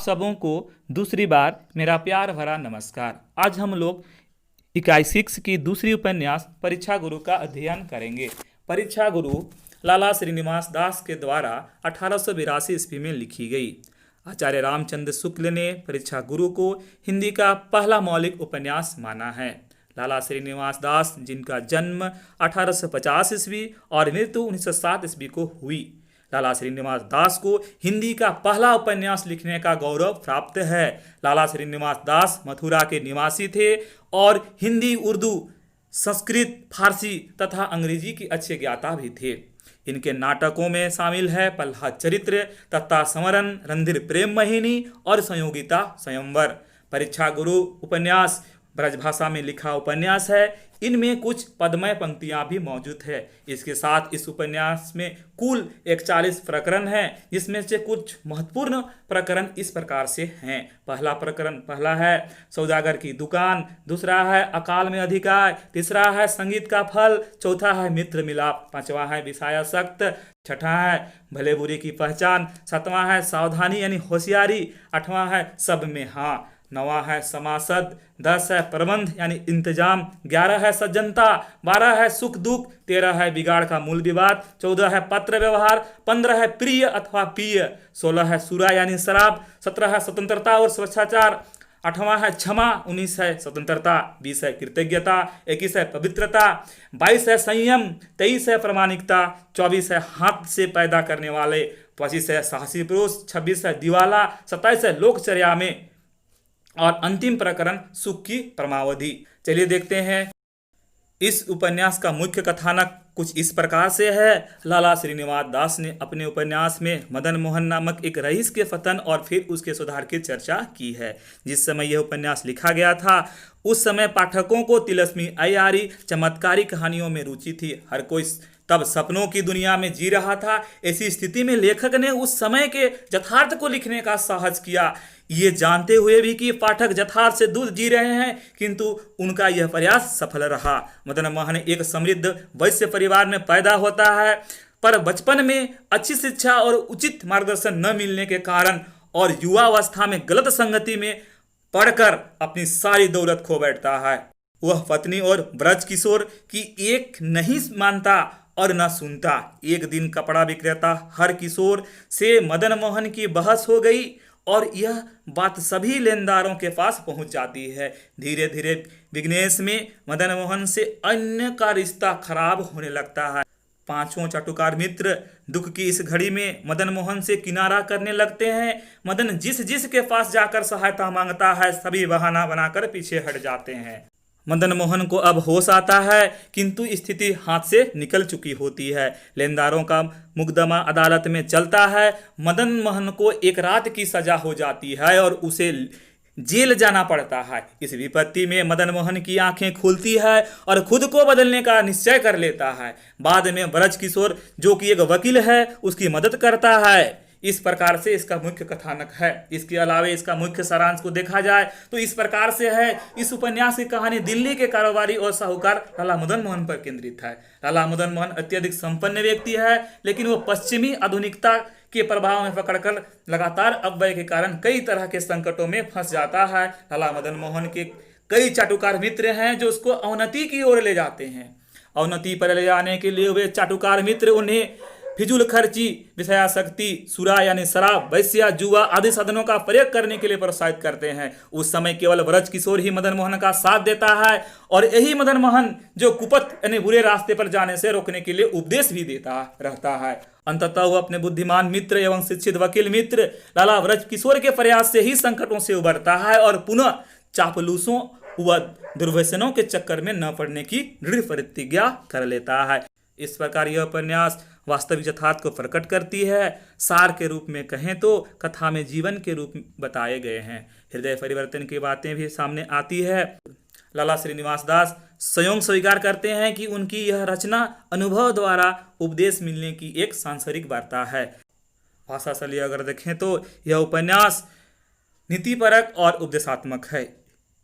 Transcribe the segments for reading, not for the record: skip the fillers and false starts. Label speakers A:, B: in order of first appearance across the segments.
A: सबों को दूसरी बार मेरा प्यार भरा नमस्कार। आज हम लोग इकाई 6 की दूसरी उपन्यास परीक्षा गुरु का अध्ययन करेंगे। परीक्षा गुरु लाला श्रीनिवास दास के द्वारा 1882 ईस्वी में लिखी गई। आचार्य रामचंद्र शुक्ल ने परीक्षा गुरु को हिंदी का पहला मौलिक उपन्यास माना है। लाला श्रीनिवास दास, जिनका जन्म 1850 ईस्वी और मृत्यु 1907 ईस्वी को हुई, लाला श्रीनिवास दास को हिंदी का पहला उपन्यास लिखने का गौरव प्राप्त है। लाला श्रीनिवास दास मथुरा के निवासी थे और हिंदी, उर्दू, संस्कृत, फारसी तथा अंग्रेजी की अच्छे ज्ञाता भी थे। इनके नाटकों में शामिल है प्रह्लाद चरित्र, तत्ता समरन, रणधीर प्रेम मोहिनी और संयोगिता स्वयंवर। परीक्षा गुरु उपन्यास ब्रजभाषा में लिखा उपन्यास है। इनमें कुछ पद्मय पंक्तियां भी मौजूद है। इसके साथ इस उपन्यास में कुल 41 प्रकरण हैं, जिसमें से कुछ महत्वपूर्ण प्रकरण इस प्रकार से हैं। पहला है सौदागर की दुकान, दूसरा है अकाल में अधिकार, तीसरा है संगीत का फल, चौथा है मित्र मिलाप, पांचवा है विषयासक्त, छठा है भले बुरे की पहचान, सातवां है सावधानी यानी होशियारी, आठवां है सब में हाँ, नवा है समासद, 10 है प्रबंध यानी इंतजाम, 11 है सज्जनता, 12 है सुख दुख, 13 है बिगाड़ का मूल विवाद, 14 है पत्र व्यवहार, 15 है प्रिय अथवा पीय, 16 है सुरा यानी शराब, 17 है स्वतंत्रता और स्वेच्छाचार, 8वां है क्षमा, 19 है स्वतंत्रता, 20 है कृतज्ञता, 21 है पवित्रता, 22 है संयम, 23 है प्रामाणिकता, 24 है हाथ से पैदा करने वाले, 25 है साहसी पुरुष, 26 है दिवाला, 27 है लोकचर्या में और अंतिम प्रकरण सुख की परमावधि। चलिए देखते हैं। इस उपन्यास का मुख्य कथानक कुछ इस प्रकार से है। लाला श्रीनिवास दास ने अपने उपन्यास में मदन मोहन नामक एक रईस के पतन और फिर उसके सुधार की चर्चा की है। जिस समय यह उपन्यास लिखा गया था, उस समय पाठकों को तिलस्मी अय्यारी चमत्कारी कहानियों में रुचि थी। हर कोई तब सपनों की दुनिया में जी रहा था। ऐसी स्थिति में लेखक ने उस समय के यथार्थ को लिखने का साहस किया, ये जानते हुए भी कि पाठक यथार्थ से दूर जी रहे हैं, किंतु उनका यह प्रयास सफल रहा। मदन मोहन एक समृद्ध वैश्य परिवार में पैदा होता है, पर बचपन में अच्छी शिक्षा और उचित मार्गदर्शन न मिलने के कारण और युवावस्था में गलत संगति में पढ़कर अपनी सारी दौलत खो बैठता है। वह पत्नी और ब्रज किशोर की एक नहीं मानता और न सुनता। एक दिन कपड़ा विक्रेता हर किशोर से मदन मोहन की बहस हो गई और यह बात सभी लेनदारों के पास पहुंच जाती है। धीरे धीरे विघ्नेश में मदन मोहन से अन्य का रिश्ता खराब होने लगता है। पांचों चाटुकार मित्र दुख की इस घड़ी में मदन मोहन से किनारा करने लगते हैं। मदन जिस के पास जाकर सहायता मांगता है, सभी बहाना बनाकर पीछे हट जाते हैं। मदन मोहन को अब होश आता है, किंतु स्थिति हाथ से निकल चुकी होती है। लेनदारों का मुकदमा अदालत में चलता है। मदन मोहन को एक रात की सजा हो जाती है और उसे जेल जाना पड़ता है। इस विपत्ति में मदन मोहन की आंखें खुलती है और खुद को बदलने का निश्चय कर लेता है। बाद में ब्रज किशोर, जो कि एक वकील है, उसकी मदद करता है। इस प्रकार से इसका मुख्य कथानक है। इसके अलावा इसका मुख्य सारांश को देखा जाए तो इस प्रकार से है। इस उपन्यास की कहानी दिल्ली के कारोबारी और साहूकार लाला मदन मोहन पर केंद्रित है। लाला मदन मोहन अत्यधिक संपन्न व्यक्ति है, लेकिन वो पश्चिमी आधुनिकता के प्रभाव में पकड़कर लगातार अपव्यय के कारण कई तरह के संकटों में फंस जाता है। लाला मदन मोहन के कई चाटुकार मित्र हैं जो उसको अवनति की ओर ले जाते हैं। अवनति पर ले जाने के लिए वे चाटुकार मित्र उन्हें फिजूल खर्ची, विषयासक्ति, सुरा यानी शराब, वैश्या, जुआ आदि साधनों का प्रयोग करने के लिए प्रोत्साहित करते हैं। उस समय केवल ब्रज किशोर ही मदन मोहन का साथ देता है और यही मदन मोहन जो कुपथ यानी बुरे रास्ते पर जाने से रोकने के लिए उपदेश भी देता रहता है। अंततः वह अपने बुद्धिमान मित्र एवं शिक्षित वकील मित्र लाला ब्रज किशोर के प्रयास से ही संकटों से उबरता है और पुनः चापलूसों व दुर्व्यसनों के चक्कर में न पड़ने की दृढ़ प्रतिज्ञा कर लेता है। इस प्रकार यह उपन्यास वास्तविक यथार्थ को प्रकट करती है। सार के रूप में कहें तो कथा में जीवन के रूप बताए गए हैं। हृदय परिवर्तन की बातें भी सामने आती है। लाला श्रीनिवास दास स्वयं स्वीकार करते हैं कि उनकी यह रचना अनुभव द्वारा उपदेश मिलने की एक सांसारिक वार्ता है। भाषा शैली अगर देखें तो यह उपन्यास नीतिपरक और उपदेशात्मक है।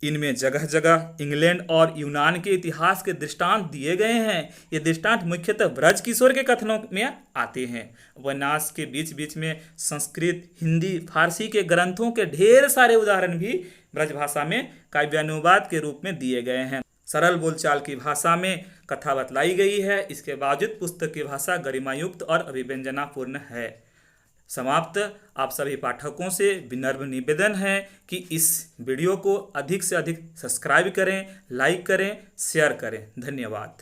A: इनमें जगह जगह इंग्लैंड और यूनान के इतिहास के दृष्टांत दिए गए हैं। ये दृष्टांत मुख्यतः ब्रज किशोर के कथनों में आते हैं। उपन्यास के बीच बीच में संस्कृत, हिंदी, फारसी के ग्रंथों के ढेर सारे उदाहरण भी ब्रज भाषा में काव्यानुवाद के रूप में दिए गए हैं। सरल बोलचाल की भाषा में कथा बतलाई गई है। इसके बावजूद पुस्तक की भाषा गरिमायुक्त और अभिव्यंजनापूर्ण है। समाप्त। आप सभी पाठकों से विनम्र निवेदन है कि इस वीडियो को अधिक से अधिक सब्सक्राइब करें, लाइक करें, शेयर करें। धन्यवाद।